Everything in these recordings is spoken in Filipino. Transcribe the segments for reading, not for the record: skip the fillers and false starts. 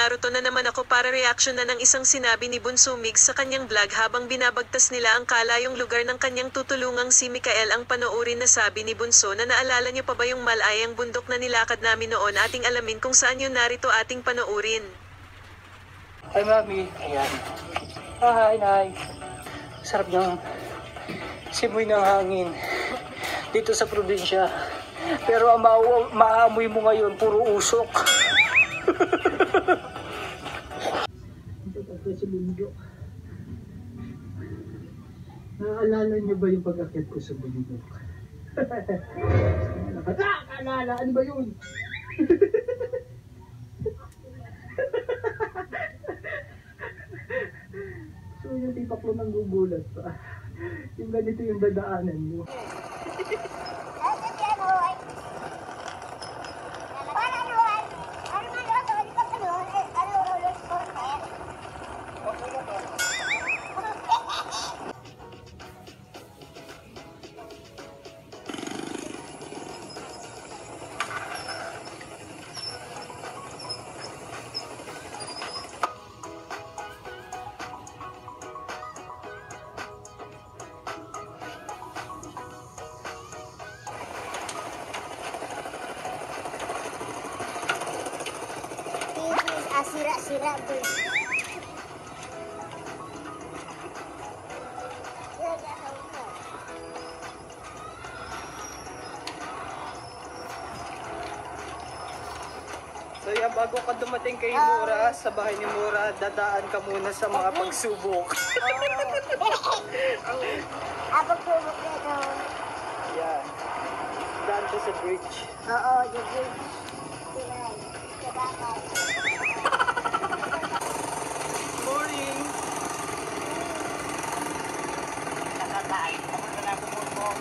naruto na naman ako para reaction na ng isang sinabi ni Bunso Mig sa kanyang vlog habang binabagtas nila ang kalayong lugar ng kanyang tutulungang si Mikael. Ang panoorin na sabi ni Bunso na naalala niyo pa ba yung malayang bundok na nilakad namin noon? Ating alamin kung saan yun, narito ating panoorin. Hi mami, ayan. Hi Nay. Sarap ng simoy ng hangin dito sa probinsya. Pero ang maamoy mo ngayon, puro usok. Ito sa bundok. Naaalala niyo ba yung pag-akyat ko sa bundok? Naalala, ano ba yun? So yung tipak ko nang gugulat pa. Yung ganito yung dadaanan mo. Sira-sira tuh. So yan, bago ka dumating kay Mura, sa bahay ni Mura, dadaan ka muna sa mga pagsubok. Pagsubok nito. Yan. Daan ko sa bridge. Oo, yung bridge. Morning! Nakakain. Kamusta na po?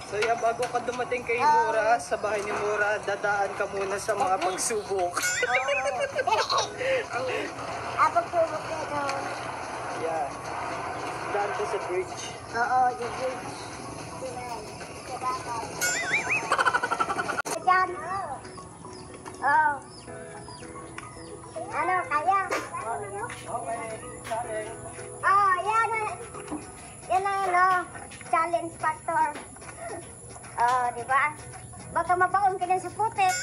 So yan, bago ka dumating kay Mura, sa bahay ni Mura, dadaan ka muna sa mga pagsubok. Pagsubok nito. Yan. Daan ko sa bridge. Oo, yung bridge. Diyan. Oo. Ano, kaya? Yan. Yan ang challenge factor. Di ba? Baka mabaon ka na sa putik.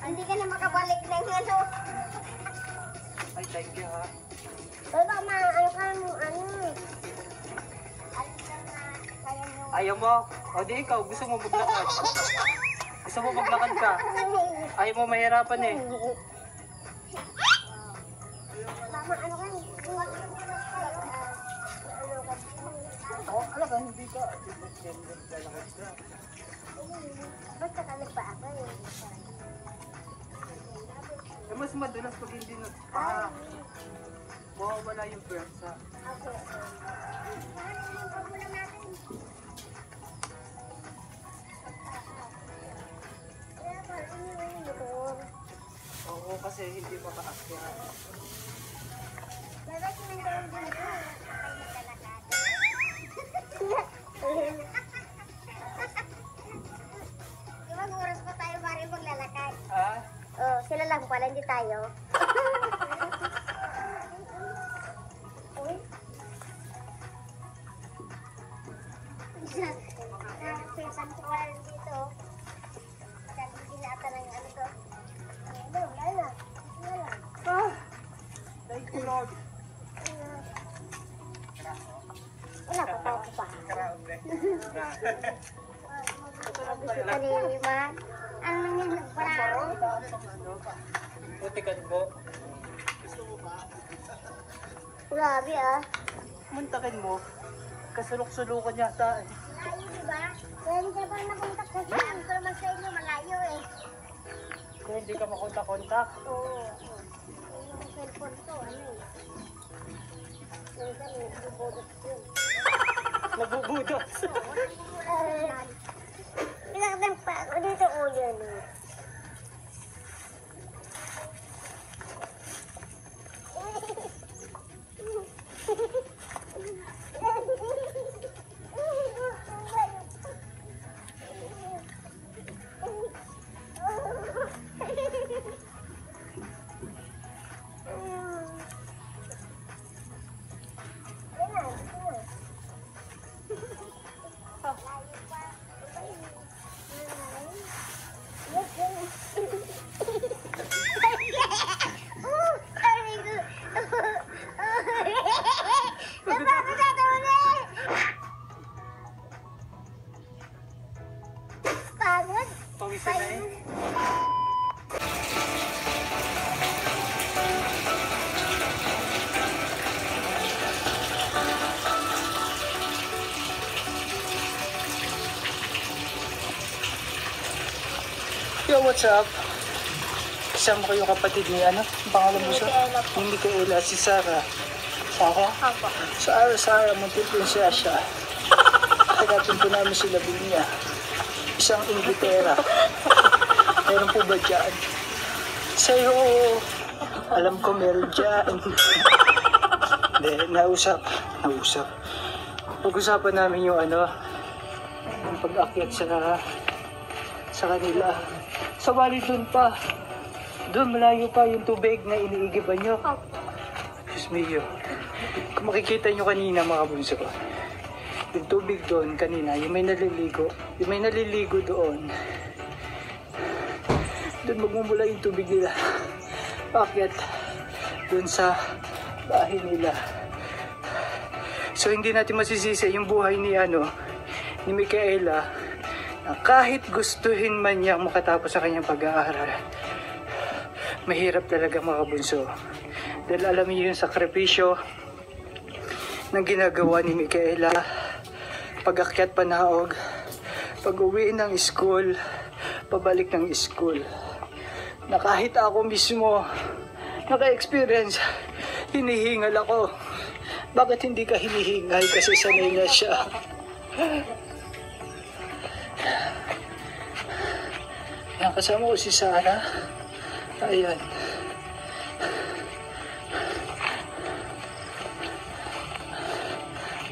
Hindi ka na makabalik ng ano. Ay, thank you ha. Pero ano ka mo, Ayaw mo? O di ikaw, gusto mo maglakad? Gusto mo maglakad ka? Ayaw mo mahirapan eh. Mama, ano ka? Alam ka, hindi ka. Basta ka nagpa-ako eh. Mas madulas pag hindi mawawala yung pwersa. Okay. Oo, kasi hindi makaakyat. Ilang oras pa tayo bari maglalakad? Ha? Oh, sila lang pala, hindi tayo. Pinsan ko pala dito. Sabi ginata ng ano to. Ano, wala na. Thank you, Lord. Wala pa tayo pa. Kalima. Ano nang nagparao? Putikan mo. Grabe ah. Muntakin mo. Kasulok-sulukan yata eh. Malayo diba? Kaya hindi ka pa nakontak kasi ang naman sa inyo malayo eh. Kung hindi ka makontak-kontak. Oo. Yung cellphone ko, ano eh. Minsan eh, bubudot yun. Nabubudas. Pinakadang pa ako dito ulo eh. Yo, what's up? Kasama ko yung kapatid ni ano? Ang pangalan mo siya? Micaela po. Ni Micaela, si Sarah. Sarah? Opo. Sarah, muntin prinsesya. Tagapin po namin sila niya. Isang Inglaterra. Meron po ba dyan? Sa'yo, alam ko meron dyan. Hindi, nausap. Pag-usapan namin yung ano, yung pag-akyat sa kanila. Sa bali dun pa. Doon malayo pa yung tubig na iniigiban nyo. Diyos mio. Kung makikita nyo kanina mga bunso ko, yung tubig doon kanina, yung may naliligo doon. Doon magmumula yung tubig nila. Paakyat doon sa bahay nila. So hindi natin masisisi yung buhay ni Micaela, na kahit gustuhin man niyang makatapos sa kanyang pag-aaral, mahirap talaga mga bunso. Dahil alam niyo yung sakripisyo na ginagawa ni Micaela, pag-akyat panaog, pag-uwi ng school, pabalik ng school. Na kahit ako mismo naka-experience, hinihingal ako. Bakit hindi ka hinihingal? Kasi sanay na siya. Yan, kasama ko si Sarah. Ayan.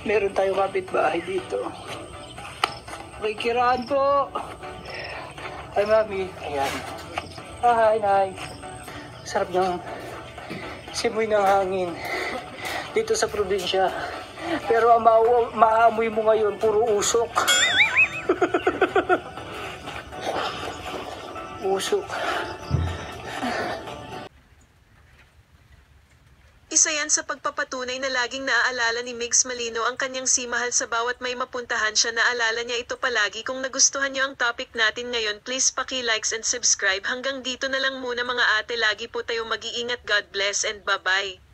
Meron tayong kapitbahay dito. Kikiraan po. Ay, mami. Ayan. Hi, Nay. Sarap ng simoy ng hangin dito sa probinsya. Pero ang maamoy mo ngayon, puro usok. Usok. Isa yan sa pagpapatunay na laging naaalala ni Migs Malino ang kanyang simahal sa bawat may mapuntahan siya. Naalala niya ito palagi. Kung nagustuhan niyo ang topic natin ngayon, please paki-likes and subscribe. Hanggang dito na lang muna mga ate. Lagi po tayo mag-iingat. God bless and bye-bye.